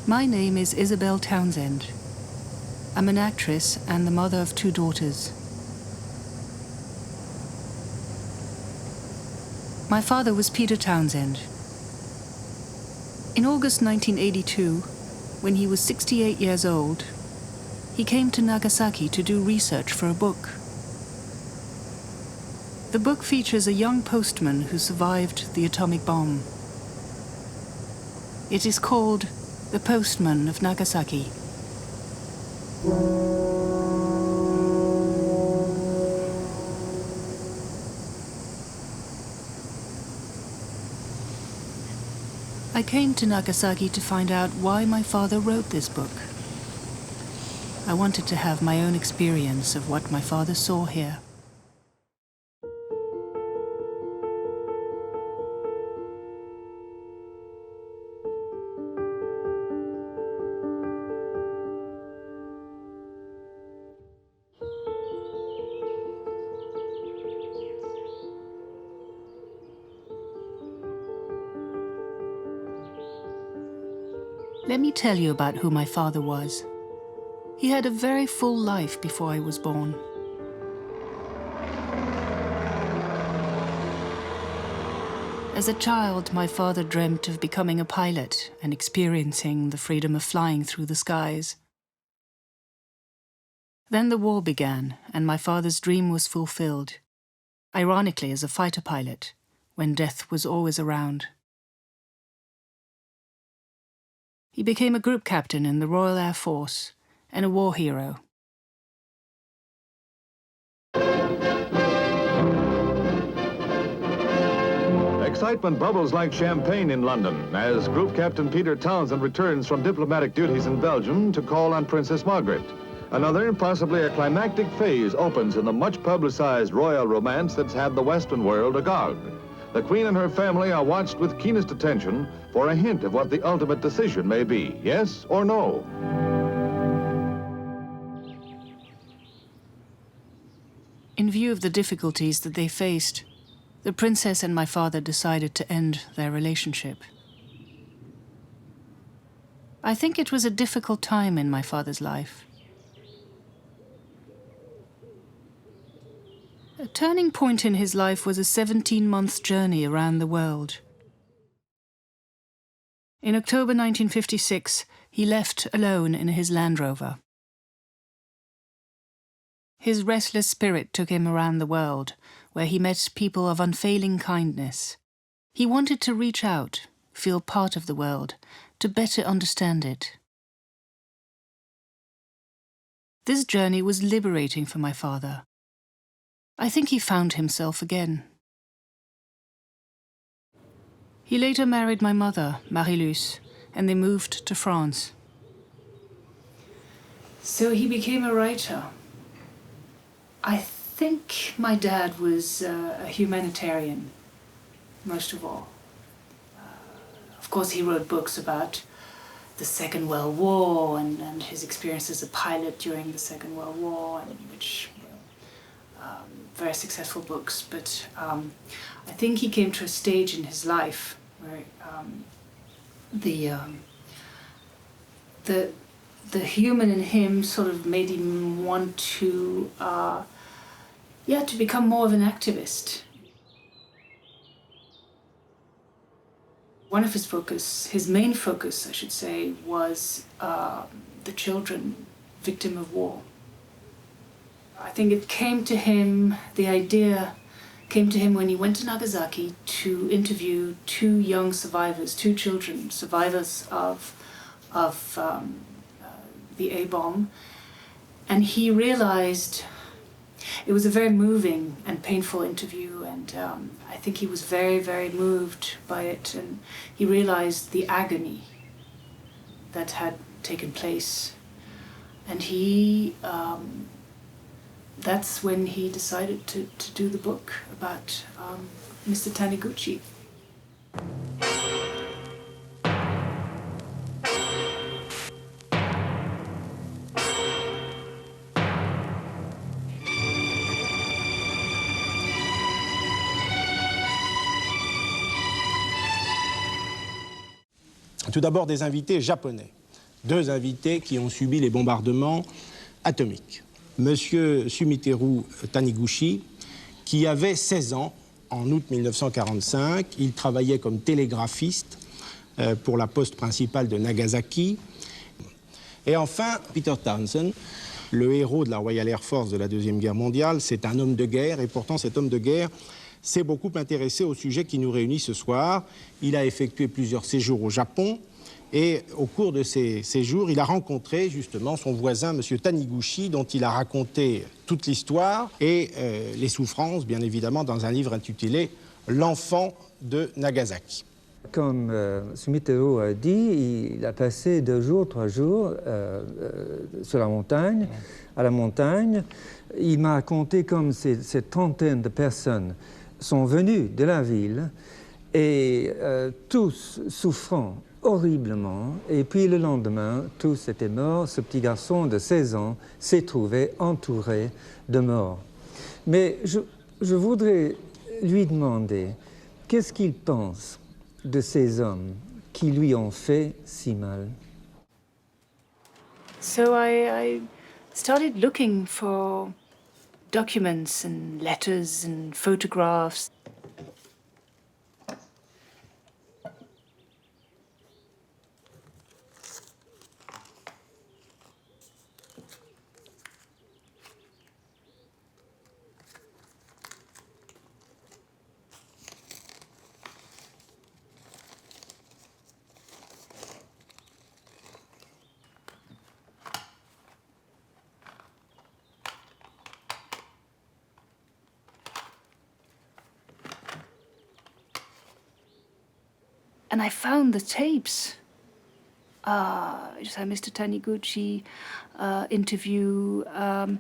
My name is Isabelle Townsend. I'm an actress and the mother of 2 daughters. My father was Peter Townsend. In August 1982, when he was 68 years old, he came to Nagasaki to do research for a book. The book features a young postman who survived the atomic bomb. It is called The Postman of Nagasaki. I came to Nagasaki to find out why my father wrote this book. I wanted to have my own experience of what my father saw here. Let me tell you about who my father was. He had a very full life before I was born. As a child, my father dreamt of becoming a pilot and experiencing the freedom of flying through the skies. Then the war began, and my father's dream was fulfilled, ironically as a fighter pilot, when death was always around. He became a group captain in the Royal Air Force and a war hero. Excitement bubbles like champagne in London as Group Captain Peter Townsend returns from diplomatic duties in Belgium to call on Princess Margaret. Another, possibly a climactic phase, opens in the much-publicized royal romance that's had the Western world agog. The Queen and her family are watched with keenest attention for a hint of what the ultimate decision may be, yes or no. In view of the difficulties that they faced, the princess and my father decided to end their relationship. I think it was a difficult time in my father's life. A turning point in his life was a 17-month journey around the world. In October 1956, he left alone in his Land Rover. His restless spirit took him around the world, where he met people of unfailing kindness. He wanted to reach out, feel part of the world, to better understand it. This journey was liberating for my father. I think he found himself again. He later married my mother, Marie-Luce, and they moved to France. So he became a writer. I think my dad was a humanitarian, most of all. Of course, he wrote books about the Second World War and his experience as a pilot during the Second World War, and which very successful books. But I think he came to a stage in his life where the human in him sort of made him want to become more of an activist. One of his main focus, I should say, was the children victim of war. I think the idea came to him when he went to Nagasaki to interview 2 young survivors, 2 children, survivors of the A-bomb. And he realized it was a very moving and painful interview, and I think he was very, very moved by it, and he realized the agony that had taken place. And that's when he decided to do the book about Mr. Taniguchi. Tout d'abord des invités japonais. deux invités qui ont subi les bombardements atomiques. Monsieur Sumiteru Taniguchi, qui avait 16 ans en août 1945, il travaillait comme télégraphiste pour la poste principale de Nagasaki. Et enfin, Peter Townsend, le héros de la Royal Air Force de la Deuxième Guerre mondiale, c'est un homme de guerre, et pourtant cet homme de guerre s'est beaucoup intéressé au sujet qui nous réunit ce soir. Il a effectué plusieurs séjours au Japon, et au cours de ces séjours, il a rencontré justement son voisin, M. Taniguchi, dont il a raconté toute l'histoire et les souffrances, bien évidemment, dans un livre intitulé « L'enfant de Nagasaki ». Comme Sumiteru a dit, il a passé 2 jours, 3 jours sur la montagne, à la montagne. Il m'a raconté comme cette trentaine de personnes sont venues de la ville et tous souffrant horriblement. Et puis le lendemain, tous étaient morts. Ce petit garçon de 16 ans s'est trouvé entouré de morts. Mais je voudrais lui demander qu'est-ce qu'il pense de ces hommes qui lui ont fait si mal. So I started looking for documents and letters and photographs. And I found the tapes. Just had Mr. Taniguchi interview. I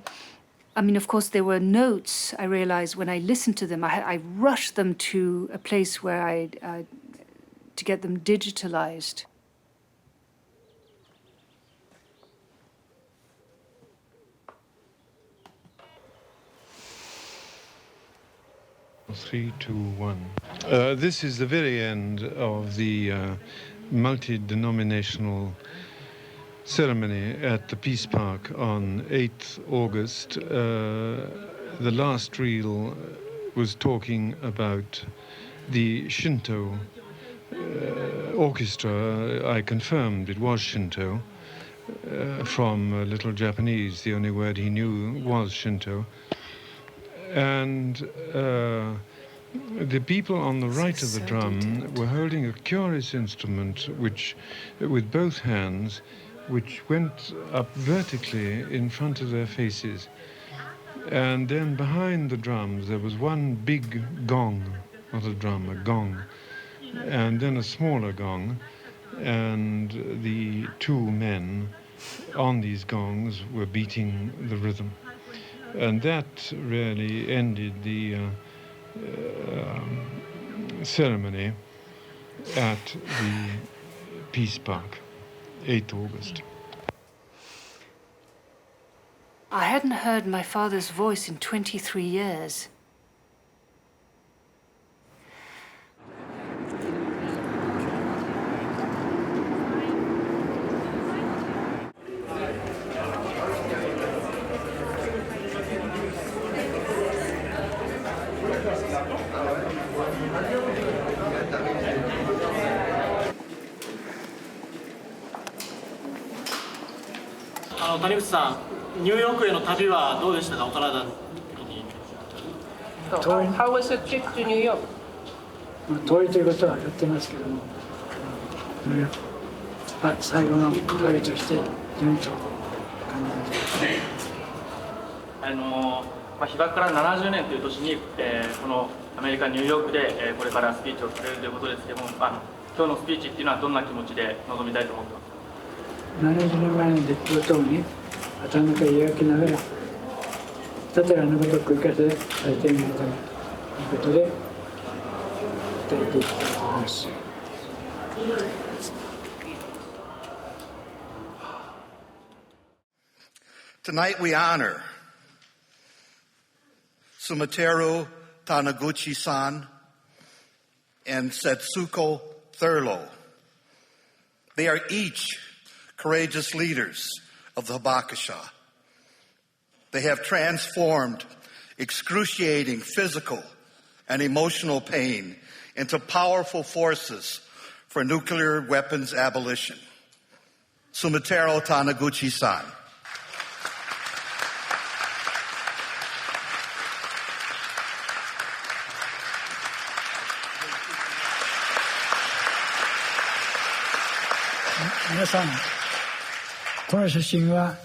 mean, of course, there were notes. I realized when I listened to them, I rushed them to a place where to get them digitalized. Three, two, one. This is the very end of the multi-denominational ceremony at the Peace Park on 8th August. The last reel was talking about the Shinto orchestra. I confirmed it was Shinto from a little Japanese. The only word he knew was Shinto. And the people on the right of the drum were holding a curious instrument which, with both hands, which went up vertically in front of their faces. And then behind the drums there was one big gong, not a drum, a gong, and then a smaller gong, and the two men on these gongs were beating the rhythm. And that really ended the ceremony at the Peace Park, 8th August. I hadn't heard my father's voice in 23 years. How was the trip to New York? 遠いということは言ってますけども、最後の旅として順調感じです。被爆から70年という年に、このアメリカ・ニューヨークで、これからスピーチをされるということですけども、今日のスピーチっていうのはどんな気持ちで臨みたいと思ってますか？70年前にできるとおり、頭の中描きながら、たとえのごとく生かせ大抵のということで、伝えていきたいと思います。Tonight we honor Sumiteru Taniguchi-san and Setsuko Thurlow. They are each courageous leaders of the hibakusha. They have transformed excruciating physical and emotional pain into powerful forces for nuclear weapons abolition. Sumiteru Taniguchi-san.皆さん、この写真は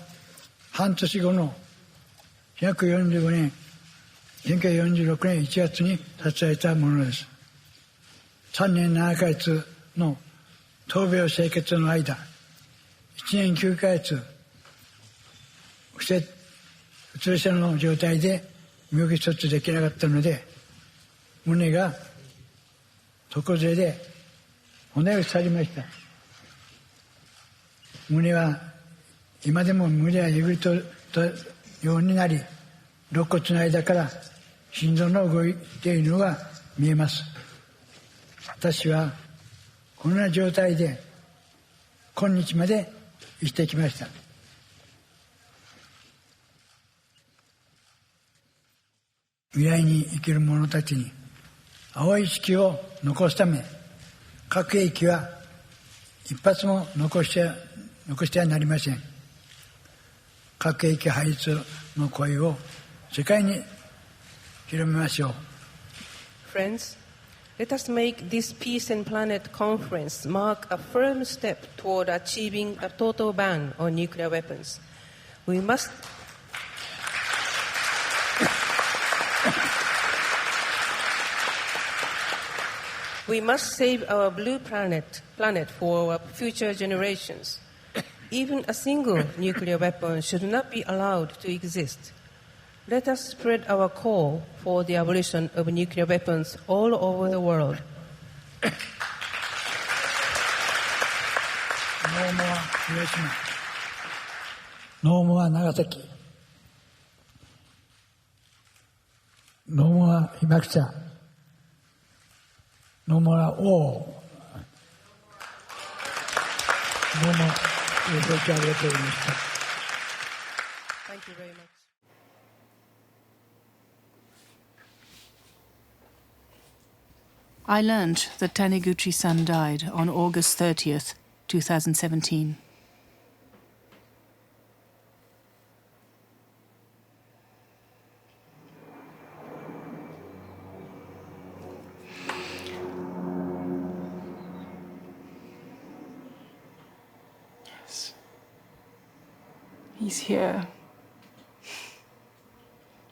半年後の145年、1946年1月に撮影されたものです。3年7ヶ月の闘病生活の間、1年9ヶ月、うつ伏せの状態で身動き一つできなかったので、胸が床ずれで骨を去りました。胸は今でも胸がゆぐりとようになり、肋骨の間から心臓の動いているのが見えます。私はこんな状態で今日まで生きてきました。未来に生きる者たちに青い地球を残すため、核兵器は一発も残してはなりません。核兵器廃絶の声を世界に広めましょう。Friends, let us make this Peace and Planet Conference mark a firm step toward achieving a total ban on nuclear weapons. We must save our blue planet for our future generations. Even a single nuclear weapon should not be allowed to exist. Let us spread our call for the abolition of nuclear weapons all over the world. No more Hiroshima. No more Nagasaki. No more hibakusha. No more war. No more. Thank you very much. I learned that Taniguchi-san died on August 30th, 2017. Yes. He's here.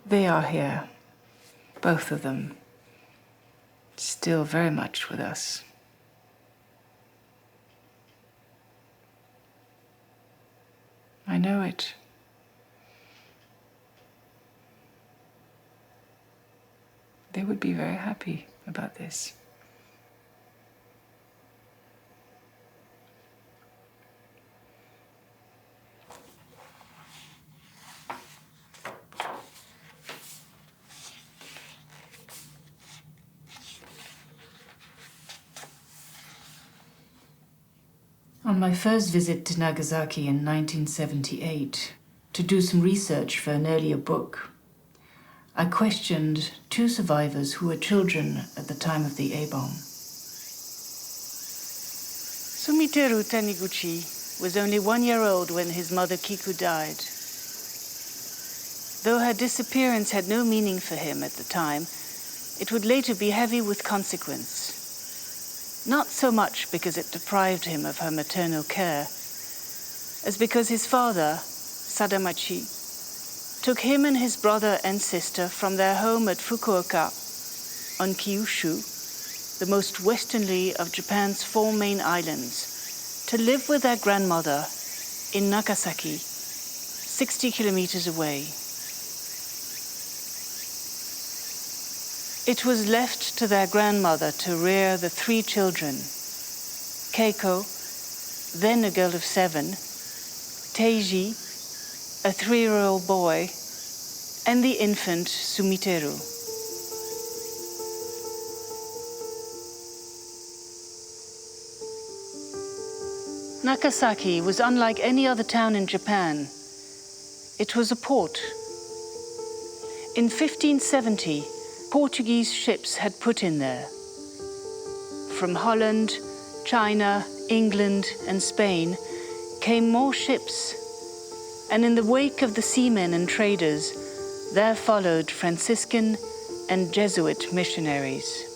They are here. Both of them. Still very much with us. I know it. They would be very happy about this. On my first visit to Nagasaki in 1978, to do some research for an earlier book, I questioned two survivors who were children at the time of the A-bomb. Sumiteru Taniguchi was only 1 year old when his mother Kiku died. Though her disappearance had no meaning for him at the time, it would later be heavy with consequence. Not so much because it deprived him of her maternal care, as because his father, Sadamachi, took him and his brother and sister from their home at Fukuoka on Kyushu, the most westernly of Japan's 4 main islands, to live with their grandmother in Nagasaki, 60 kilometers away. It was left to their grandmother to rear the 3 children, Keiko, then a girl of 7, Teiji, a 3-year-old boy, and the infant Sumiteru. Nagasaki was unlike any other town in Japan. It was a port. In 1570, Portuguese ships had put in there. From Holland, China, England, and Spain came more ships, and in the wake of the seamen and traders, there followed Franciscan and Jesuit missionaries.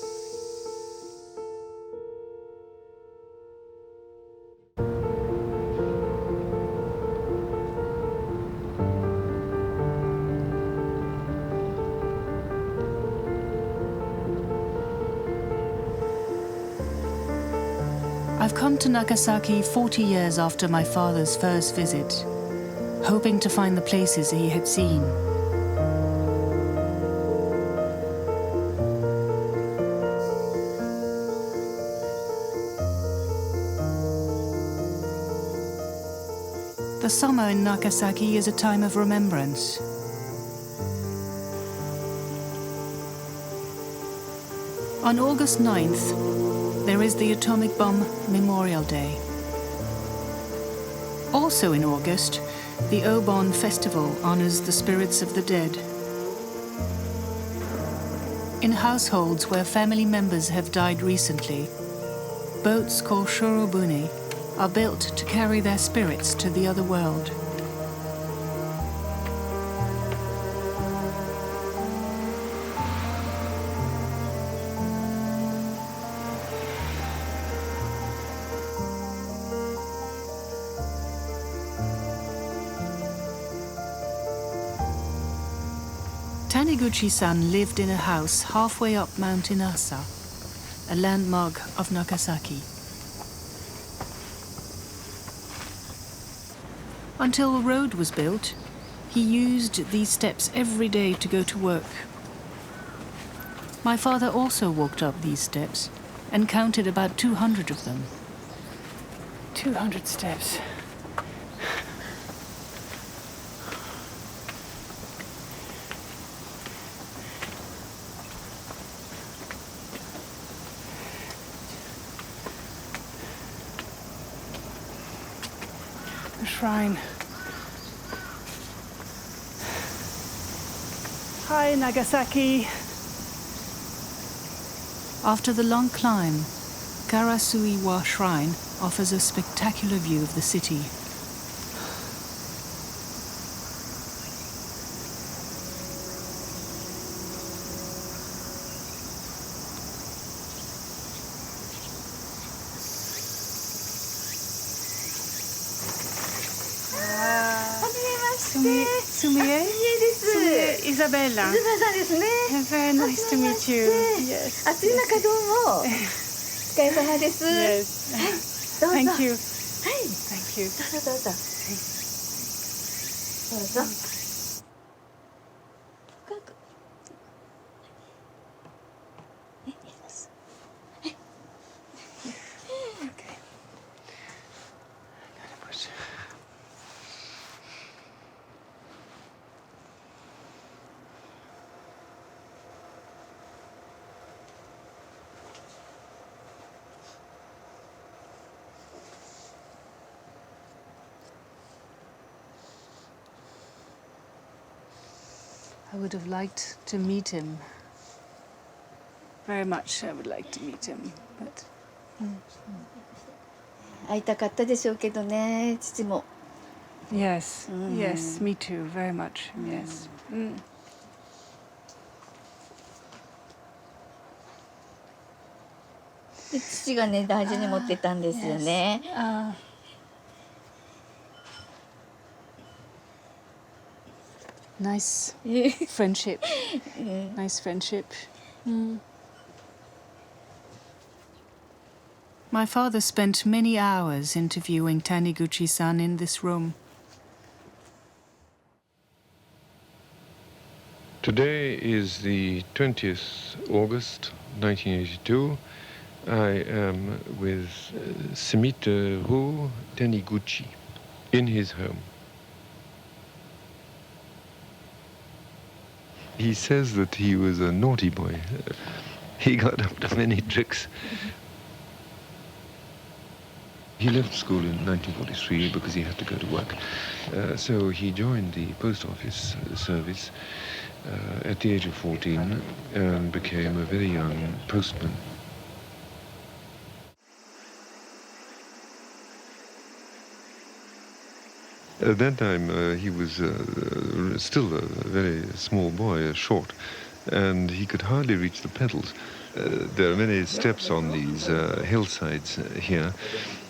I've come to Nagasaki 40 years after my father's first visit, hoping to find the places he had seen. The summer in Nagasaki is a time of remembrance. On August 9th, there is the Atomic Bomb Memorial Day. Also in August, the Obon Festival honors the spirits of the dead. In households where family members have died recently, boats called shorobune are built to carry their spirits to the other world. Taniguchi-san lived in a house halfway up Mount Inasa, a landmark of Nagasaki. Until a road was built, he used these steps every day to go to work. My father also walked up these steps and counted about 200 of them. 200 steps. The shrine. Hi, Nagasaki. After the long climb, Karasuiwa Shrine offers a spectacular view of the city. Isabella. Very nice to meet you. Yes. 暑い中どうも。お疲れ様です。Yes. どうぞ。 Thank you. はい。 Thank you. どうぞどうぞ。どうぞ。深く。いいです。Okay. I gotta push. I would have liked to meet him. Very much I would like to meet him, but... 会いたかったでしょうけどね、父も。 Yes, yes, me too, very much, yes. で父がね、大事に持ってたんですよね。Nice friendship. Nice friendship. My father spent many hours interviewing Taniguchi-san in this room. Today is the 20th August 1982. I am with Sumiteru Taniguchi in his home. He says that he was a naughty boy. He got up to many tricks. He left school in 1943 because he had to go to work. So he joined the post office service at the age of 14 and became a very young postman. At that time, he was still a very small boy, short, and he could hardly reach the pedals. There are many steps on these hillsides here,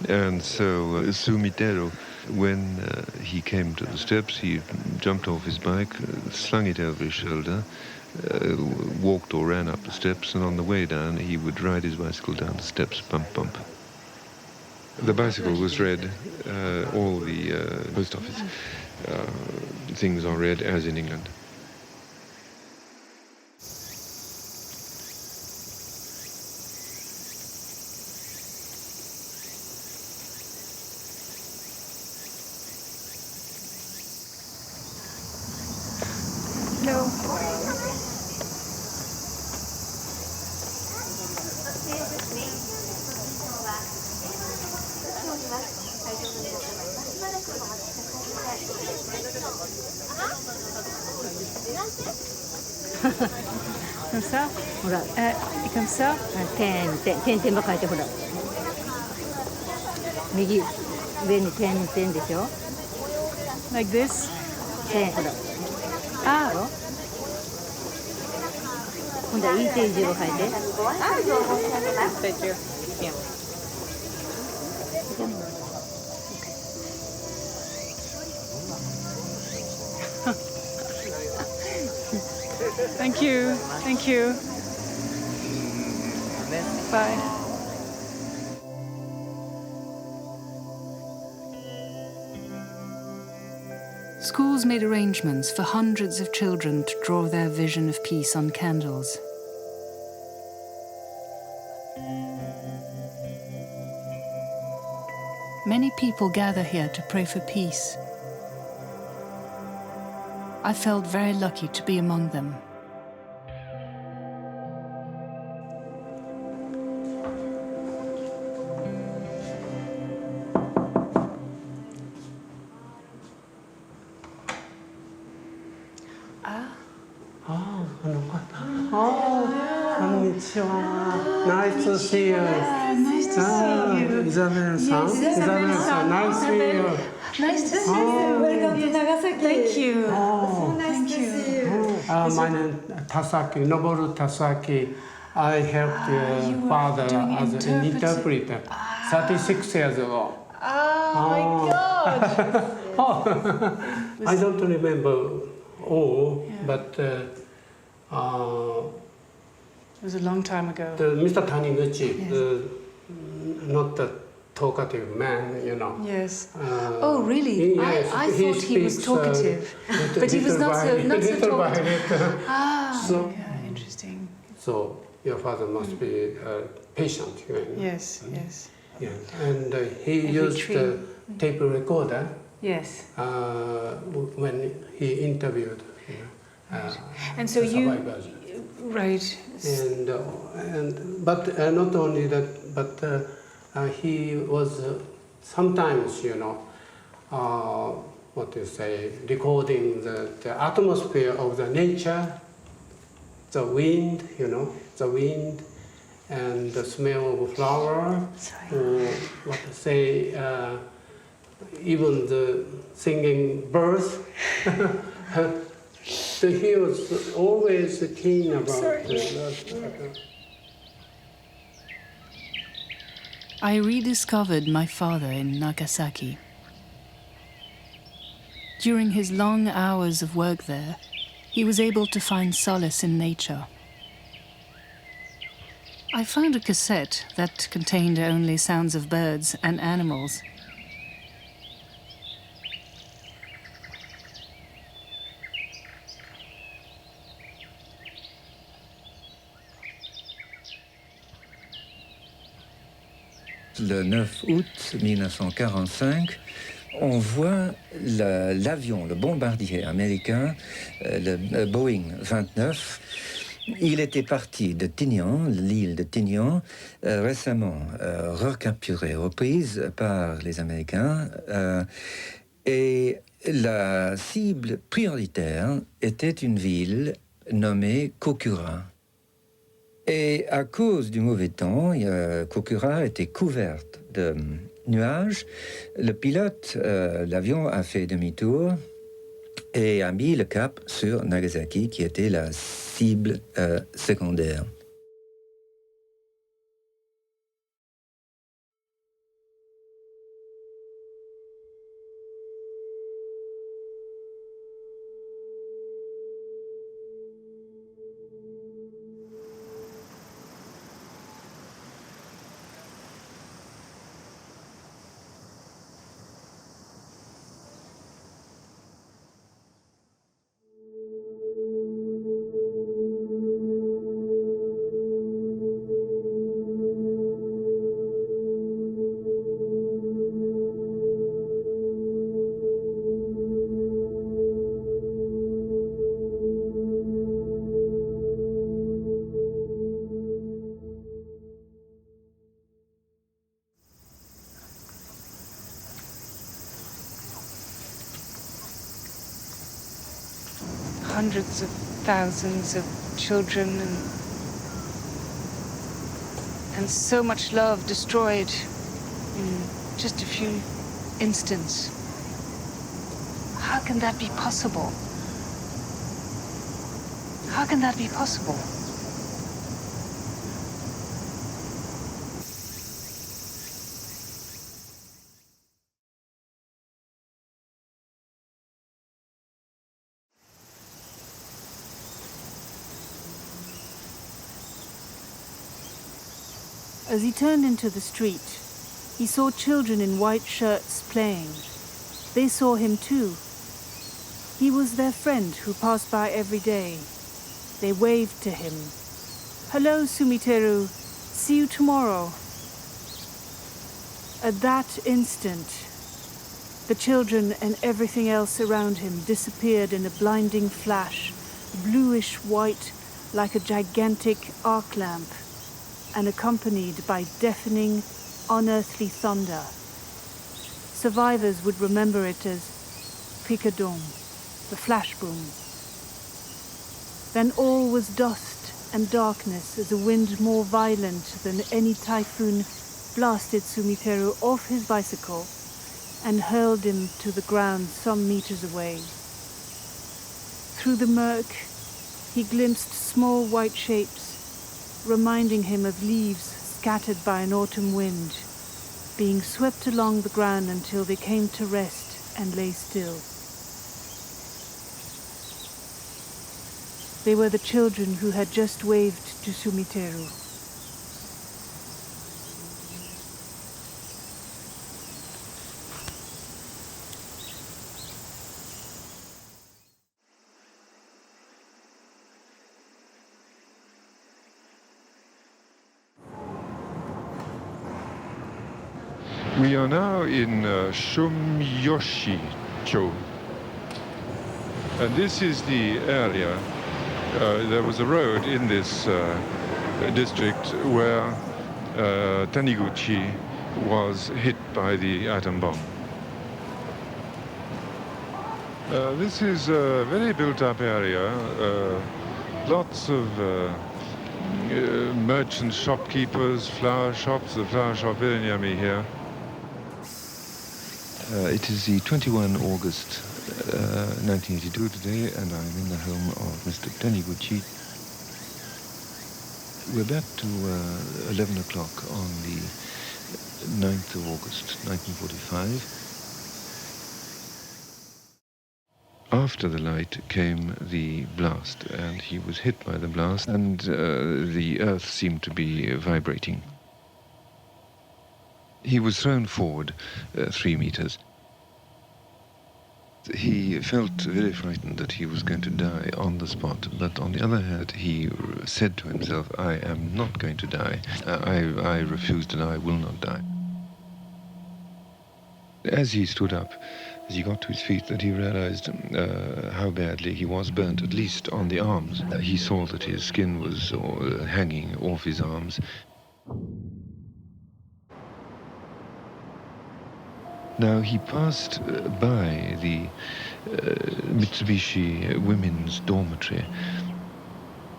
and so Sumiteru, when he came to the steps, he jumped off his bike, slung it over his shoulder, walked or ran up the steps, and on the way down he would ride his bicycle down the steps, bump, bump. The bicycle was read, all the post office things are read as in England. No. Comme ça? Voilà. Et comme ça? 点々ば書いてほら。右上に点々でしょ。Like this? ほら。Ah. 今度は E 点字を書いて。Thank you. Thank you. Bye. Schools made arrangements for hundreds of children to draw their vision of peace on candles. Many people gather here to pray for peace. I felt very lucky to be among them. Nice to see you. Nice to see you. Isabelle Townsend. Yes, Isabelle, nice to see you. Nice to see you. Welcome to Nagasaki. Thank you. Oh. So nice to see you. My name is Tasaki, Noboru Tasaki. I helped your father as an interpreter 36 years ago. Oh my God. I don't remember all, but It was a long time ago. Mr. Taniguchi, not the talkative man, you know. Yes. Oh, really? Yes, I thought he was talkative, but he was not so talkative. Okay, interesting. So your father must be patient. Yes, yes. Yeah. And he used the tape recorder. Yes. When he interviewed. And so you. Survivors. Right. But not only that, but he was sometimes, you know, what do you say, recording the atmosphere of the nature, the wind, you know, the wind, and the smell of flower, or what to say, even the singing birds. So he was always keen about that. I rediscovered my father in Nagasaki. During his long hours of work there, he was able to find solace in nature. I found a cassette that contained only sounds of birds and animals. Le 9 août 1945, on voit l'avion, le bombardier américain, le Boeing 29, Il était parti de Tinian, l'île de Tinian, récemment recapturée, reprise par les Américains, et la cible prioritaire était une ville nommée Kokura. Et à cause du mauvais temps, Kokura était couverte de nuages. Le pilote, l'avion a fait demi-tour et a mis le cap sur Nagasaki, qui était la cible secondaire. Hundreds of thousands of children and so much love destroyed in just a few instants. How can that be possible? How can that be possible? As he turned into the street, he saw children in white shirts playing. They saw him too. He was their friend who passed by every day. They waved to him. "Hello, Sumiteru. See you tomorrow." At that instant, the children and everything else around him disappeared in a blinding flash, bluish white like a gigantic arc lamp, and accompanied by deafening, unearthly thunder. Survivors would remember it as picadon, the flash boom. Then all was dust and darkness as a wind more violent than any typhoon blasted Sumiteru off his bicycle and hurled him to the ground some meters away. Through the murk, he glimpsed small white shapes, reminding him of leaves scattered by an autumn wind, being swept along the ground until they came to rest and lay still. They were the children who had just waved to Sumiteru. We are now in Shumyoshi-cho. And this is the area. There was a road in this district where Taniguchi was hit by the atom bomb. This is a very built-up area. Lots of merchants, shopkeepers, flower shops. The flower shop very near me here. It is the 21 August 1982 today, and I'm in the home of Mr. Taniguchi. We're back to 11 o'clock on the 9th of August 1945. After the light came the blast, and he was hit by the blast, and the earth seemed to be vibrating. He was thrown forward 3 meters. He felt very frightened that he was going to die on the spot, but on the other hand, he said to himself, "I am not going to die. I refuse to die. I will not die." As he stood up, As he got to his feet, that he realized how badly he was burnt, at least on the arms. He saw that his skin was hanging off his arms. Now, he passed by the Mitsubishi women's dormitory,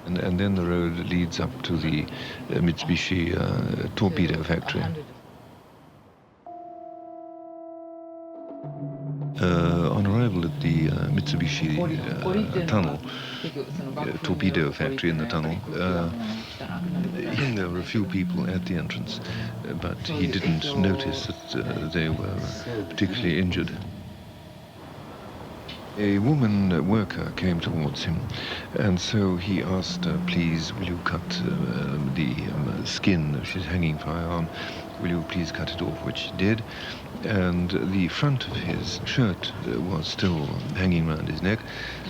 and then the road leads up to the Mitsubishi torpedo factory. On arrival at the Mitsubishi tunnel, torpedo factory in the tunnel, there were a few people at the entrance, but he didn't notice that they were particularly injured. A woman worker came towards him, and so he asked her, please, will you cut the skin that she's hanging from her arm? Will you please cut it off? Which she did. And the front of his shirt was still hanging around his neck,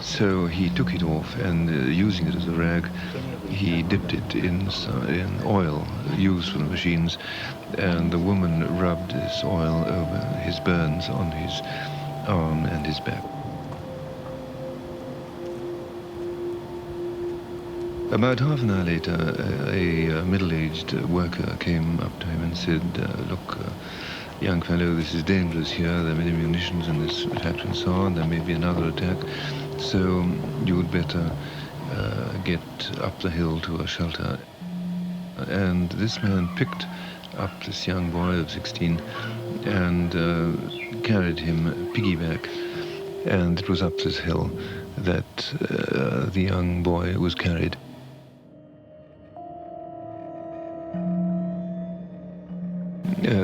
so he took it off, and using it as a rag, he dipped it in oil used for the machines, and the woman rubbed this oil over his burns on his arm and his back. About half an hour later, a middle-aged worker came up to him and said, look, young fellow, this is dangerous here. There are many munitions in this factory and so on. There may be another attack. So you would better get up the hill to a shelter. And this man picked up this young boy of 16 and carried him piggyback. And it was up this hill that the young boy was carried.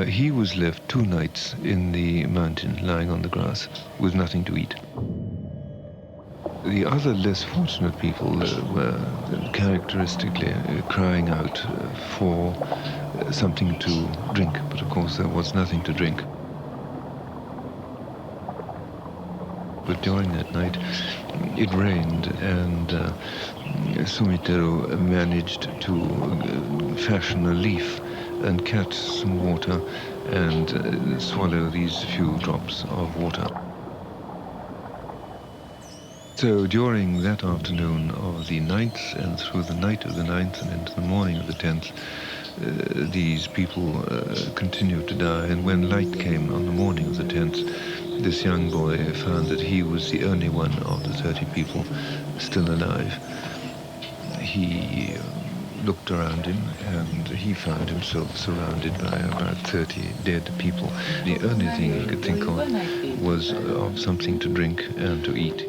He was left 2 nights in the mountain, lying on the grass, with nothing to eat. The other less fortunate people were characteristically crying out for something to drink, but of course there was nothing to drink. But during that night, it rained, and Sumiteru managed to fashion a leaf and catch some water and swallow these few drops of water. So during that afternoon of the 9th and through the night of the 9th and into the morning of the 10th, these people continued to die, and when light came on the morning of the 10th, this young boy found that he was the only one of the 30 people still alive. He looked around him, and he found himself surrounded by about 30 dead people. The only thing he could think of was of something to drink and to eat.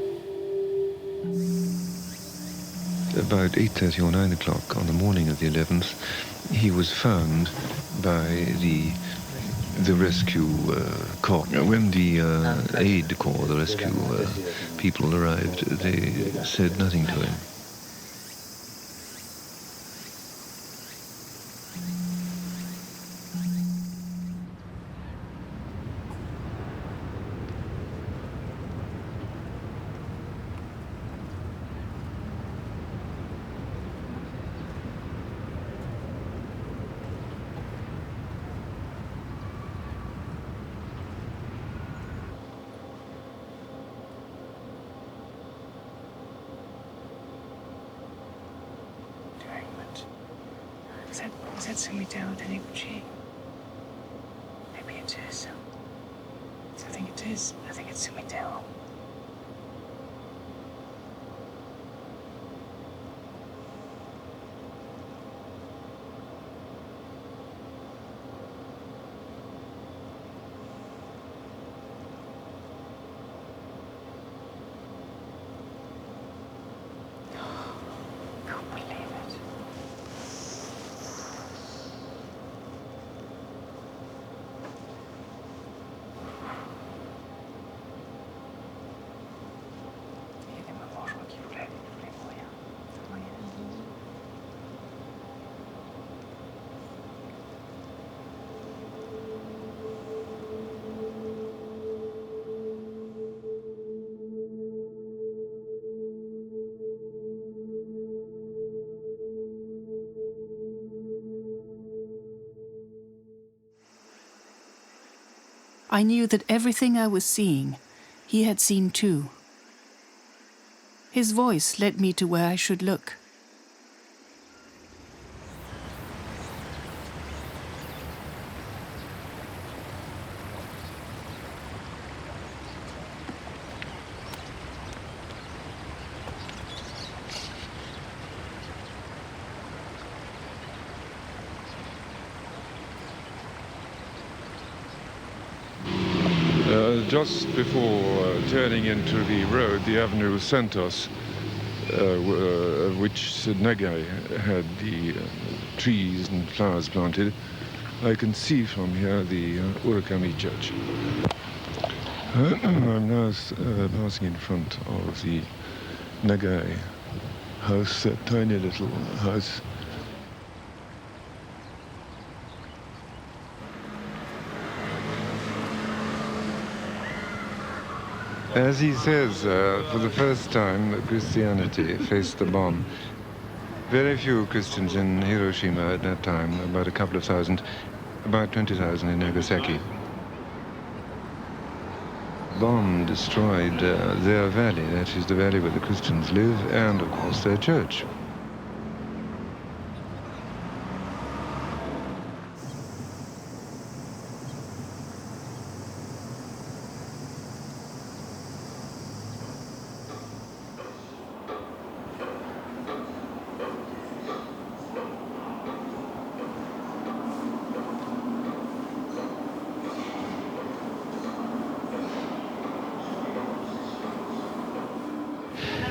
About 8:30 or 9 o'clock on the morning of the 11th, he was found by the rescue corps. When the aid corps, the rescue people arrived, they said nothing to him. Is that Sumiteru Taniguchi? Maybe it is. I think it is. I think it's Sumiteru. I knew that everything I was seeing he had seen too. His voice led me to where I should look. Just before turning into the road, the avenue Santos, which Nagai had the trees and flowers planted, I can see from here the Urakami Church. I'm now passing in front of the Nagai house, that tiny little house. As he says, for the first time, Christianity faced the bomb. Very few Christians in Hiroshima at that time, about a couple of thousand, about 20,000 in Nagasaki. Bomb destroyed their valley, that is the valley where the Christians live, and of course their church.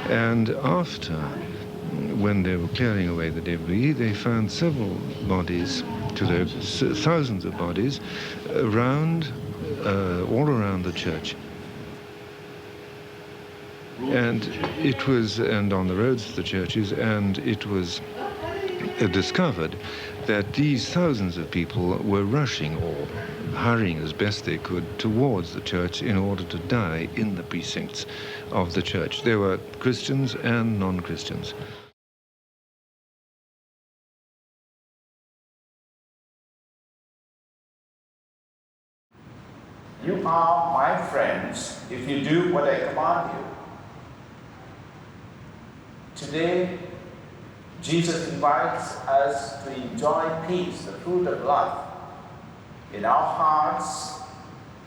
And after, when they were clearing away the debris, they found several bodies, thousands of bodies, around, all around the church. And on the roads to the churches, and it was discovered that these thousands of people were rushing or hurrying as best they could towards the church in order to die in the precincts of the church. There were Christians and non-Christians. You are my friends if you do what I command you. Today, Jesus invites us to enjoy peace, the fruit of love, in our hearts,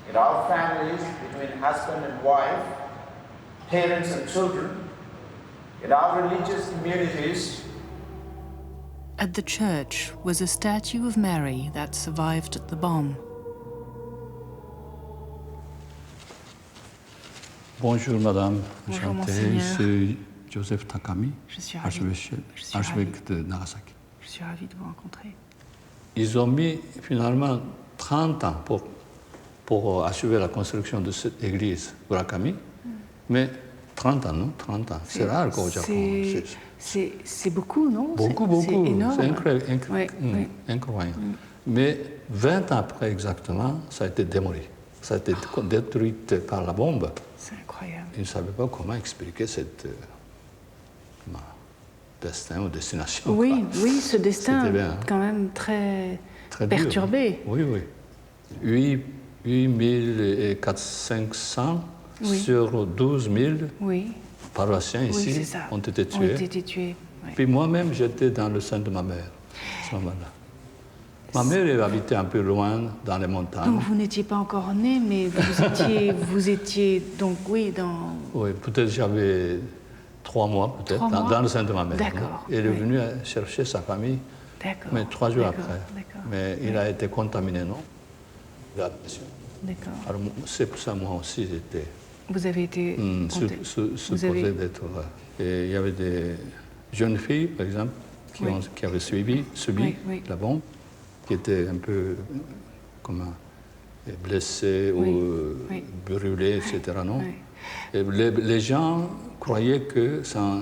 in our families, between husband and wife, parents and children, in our religious communities. At the church was a statue of Mary that survived the bomb. Bonjour, madame. Bonjour, Enchanté. C'est Joseph Takami, archevêque de Nagasaki. Je suis ravie de vous rencontrer. Ils ont mis finalement 30 ans pour achever la construction de cette église Urakami, mais 30 ans, non? 30 ans. C'est rare qu'au Japon. C'est beaucoup, non? Beaucoup. C'est énorme. C'est incroyable. Mais 20 ans après exactement, ça a été démoli. Ça a été détruit par la bombe. C'est incroyable. Ils ne savaient pas comment expliquer cette destin ou destination. Oui, ce destin quand même très perturbé. Dur, hein? Oui. 8500 sur 12 000 paroissiens ici ont été tués. Puis moi-même, j'étais dans le sein de ma mère à ce moment-là. Ma mère habitait un peu loin dans les montagnes. Donc vous n'étiez pas encore né, mais vous étiez donc dans... Oui, peut-être j'avais 3 mois, peut-être, dans le sein de ma mère. D'accord. Elle est venue chercher sa famille, mais 3 jours après. Mais il a été contaminé, non? D'accord. Alors c'est pour ça moi aussi j'étais... Vous avez été... supposé d'être là. Et il y avait des jeunes filles, par exemple, qui avaient subi la bombe, qui étaient un peu blessés ou brûlés, etc. Non? Et les gens croyaient que sans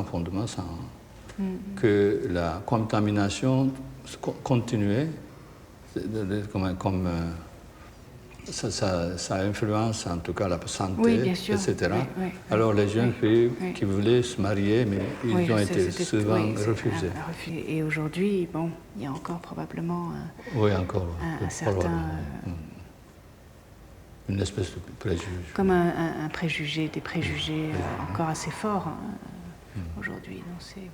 fondement, que la contamination continuait, comme ça influence en tout cas la santé, etc. Alors les jeunes filles qui voulaient se marier, mais ils ont été souvent refusés. Et aujourd'hui, il y a encore probablement un certain... une espèce de préjugé. Comme un préjugé, des préjugés encore assez forts aujourd'hui. Donc c'est...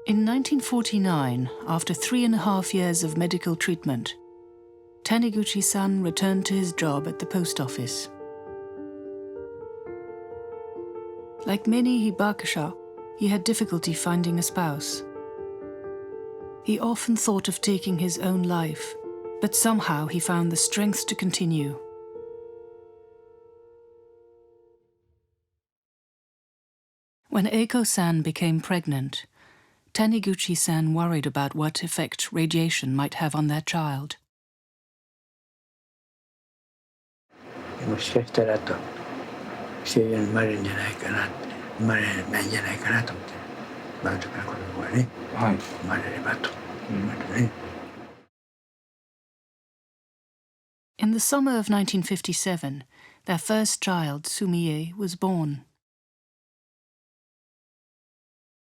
In 1949, after 3.5 years of medical treatment, Taniguchi-san returned to his job at the post office. Like many hibakusha, he had difficulty finding a spouse. He often thought of taking his own life, but somehow he found the strength to continue. When Eiko-san became pregnant, Taniguchi-san worried about what effect radiation might have on their child. In the summer of 1957, their first child, Sumie, was born.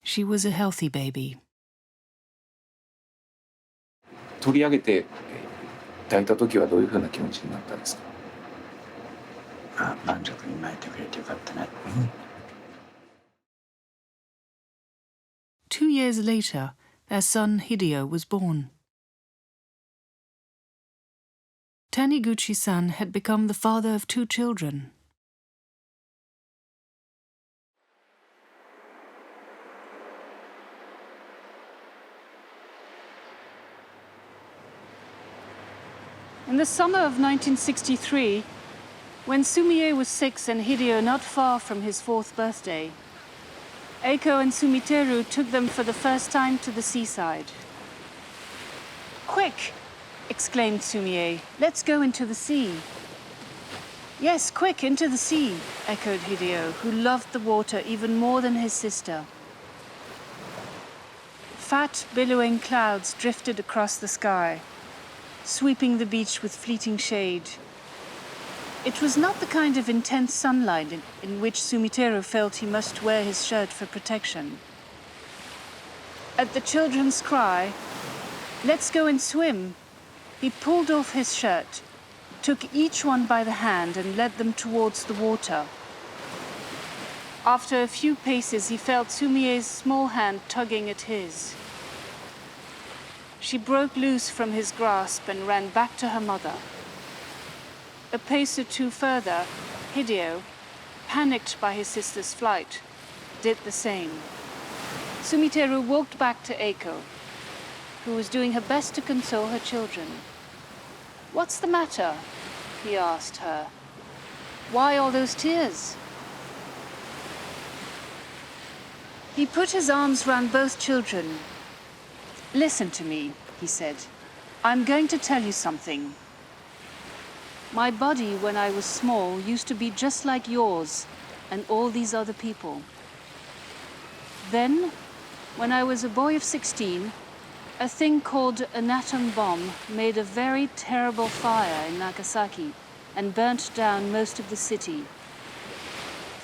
She was a healthy baby. 取り上げて抱いた時はどういうふうな気持ちになったんですか？満足に生まれてくれてよかったな。2 years later, their son Hideo was born. Taniguchi-san had become the father of 2 children. In the summer of 1963, when Sumie was 6 and Hideo not far from his 4th birthday, Eiko and Sumiteru took them for the first time to the seaside. "Quick!" exclaimed Sumie. "Let's go into the sea." "Yes, quick, into the sea," echoed Hideo, who loved the water even more than his sister. Fat, billowing clouds drifted across the sky, sweeping the beach with fleeting shade. It was not the kind of intense sunlight in which Sumiteru felt he must wear his shirt for protection. At the children's cry, "Let's go and swim," he pulled off his shirt, took each one by the hand and led them towards the water. After a few paces, he felt Sumie's small hand tugging at his. She broke loose from his grasp and ran back to her mother. A pace or 2 further, Hideo, panicked by his sister's flight, did the same. Sumiteru walked back to Eiko, who was doing her best to console her children. "What's the matter?" he asked her. "Why all those tears?" He put his arms round both children. "Listen to me," he said. "I'm going to tell you something. My body, when I was small, used to be just like yours and all these other people. Then, when I was a boy of 16, a thing called an atom bomb made a very terrible fire in Nagasaki and burnt down most of the city.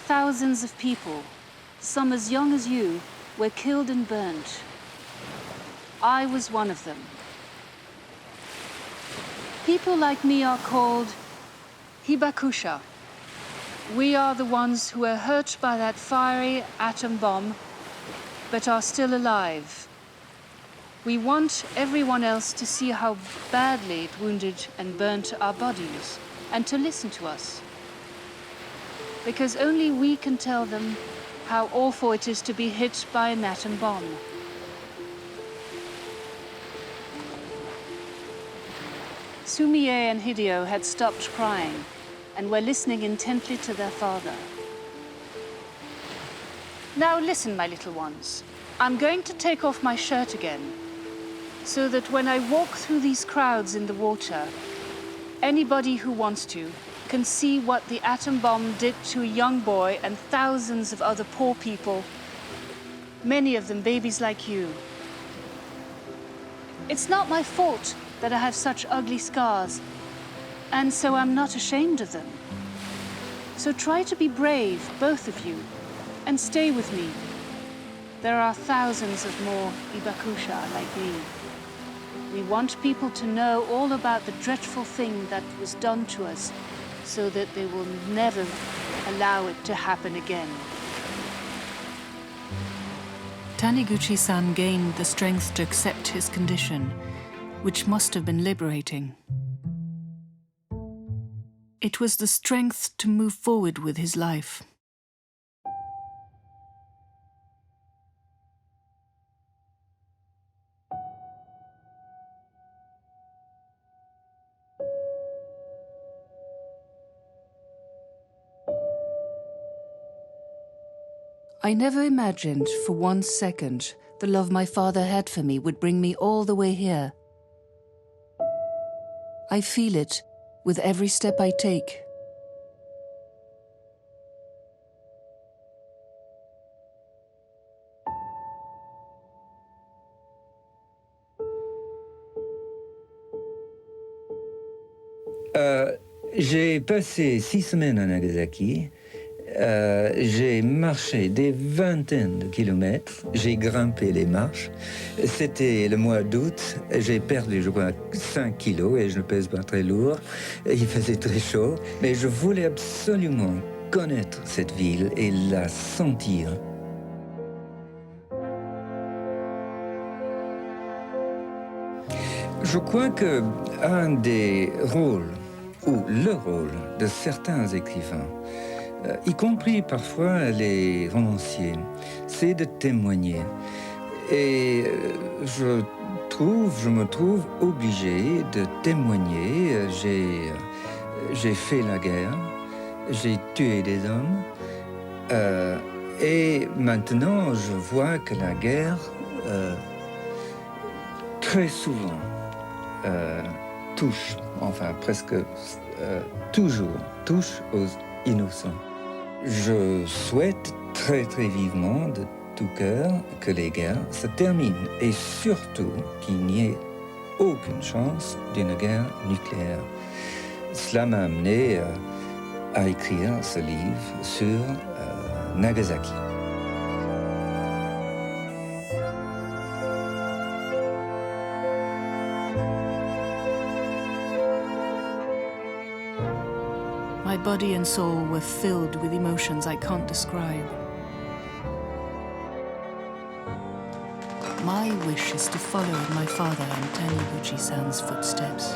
Thousands of people, some as young as you, were killed and burnt. I was one of them. People like me are called hibakusha. We are the ones who were hurt by that fiery atom bomb, but are still alive. We want everyone else to see how badly it wounded and burnt our bodies, and to listen to us. Because only we can tell them how awful it is to be hit by an atom bomb. Sumie and Hideo had stopped crying and were listening intently to their father. "Now listen, my little ones. I'm going to take off my shirt again, so that when I walk through these crowds in the water, anybody who wants to can see what the atom bomb did to a young boy and thousands of other poor people, many of them babies like you. It's not my fault that I have such ugly scars, and so I'm not ashamed of them. So try to be brave, both of you, and stay with me. There are thousands of more hibakusha like me. We want people to know all about the dreadful thing that was done to us, so that they will never allow it to happen again. Taniguchi-san gained the strength to accept his condition, which must have been liberating. It was the strength to move forward with his life. I never imagined for 1 second the love my father had for me would bring me all the way here. I feel it with every step I take. J'ai passé 6 semaines à Nagasaki. J'ai marché des vingtaines de kilomètres, j'ai grimpé les marches. C'était le mois d'août, j'ai perdu, je crois, 5 kilos et je ne pèse pas très lourd. Il faisait très chaud, mais je voulais absolument connaître cette ville et la sentir. Je crois qu'un des rôles, ou le rôle de certains écrivains, y compris parfois les romanciers, c'est de témoigner. Et je me trouve obligé de témoigner. J'ai fait la guerre, j'ai tué des hommes, et maintenant je vois que la guerre, très souvent, touche, enfin presque toujours, touche aux innocents. Je souhaite très très vivement de tout cœur que les guerres se terminent et surtout qu'il n'y ait aucune chance d'une guerre nucléaire. Cela m'a amené à écrire ce livre sur Nagasaki. My body and soul were filled with emotions I can't describe. My wish is to follow in my father and Taniguchi-san's footsteps.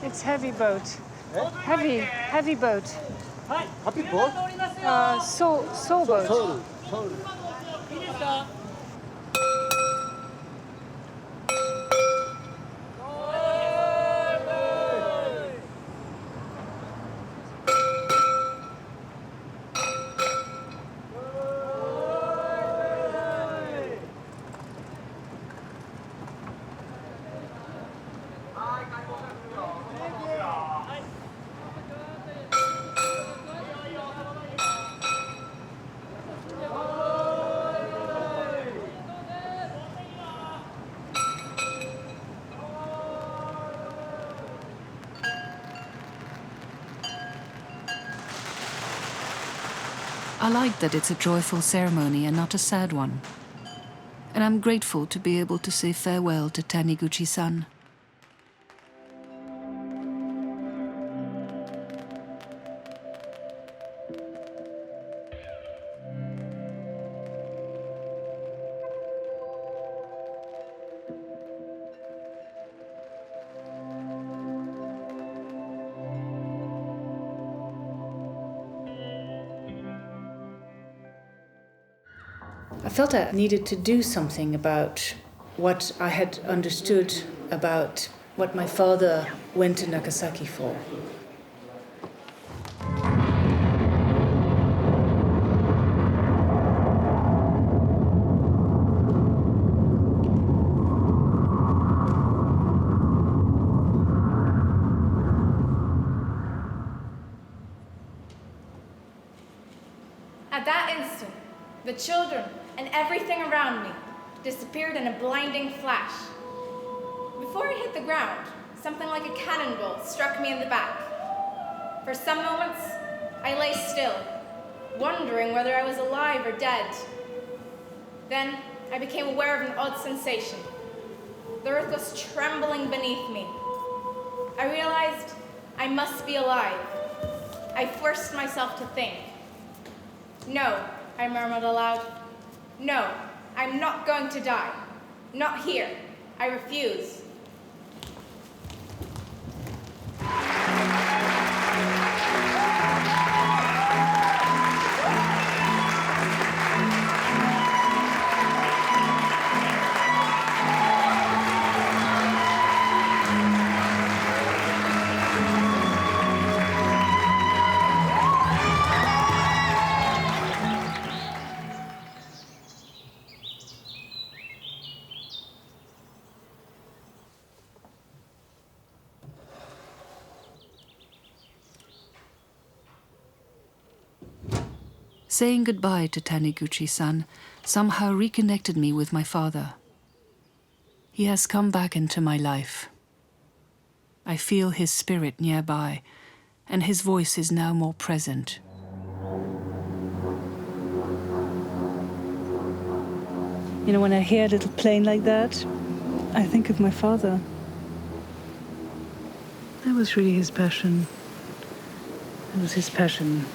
It's heavy boat. Heavy boat. Happy boat? Soul boat. I like that it's a joyful ceremony and not a sad one. And I'm grateful to be able to say farewell to Taniguchi-san. I felt I needed to do something about what I had understood about what my father went to Nagasaki for. At that instant, the children and everything around me disappeared in a blinding flash. Before I hit the ground, something like a cannonball struck me in the back. For some moments, I lay still, wondering whether I was alive or dead. Then I became aware of an odd sensation. The earth was trembling beneath me. I realized I must be alive. I forced myself to think. No, I murmured aloud. No, I'm not going to die. Not here. I refuse. Saying goodbye to Taniguchi-san somehow reconnected me with my father. He has come back into my life. I feel his spirit nearby, and his voice is now more present. You know, when I hear a little plane like that, I think of my father. That was really his passion. It was his passion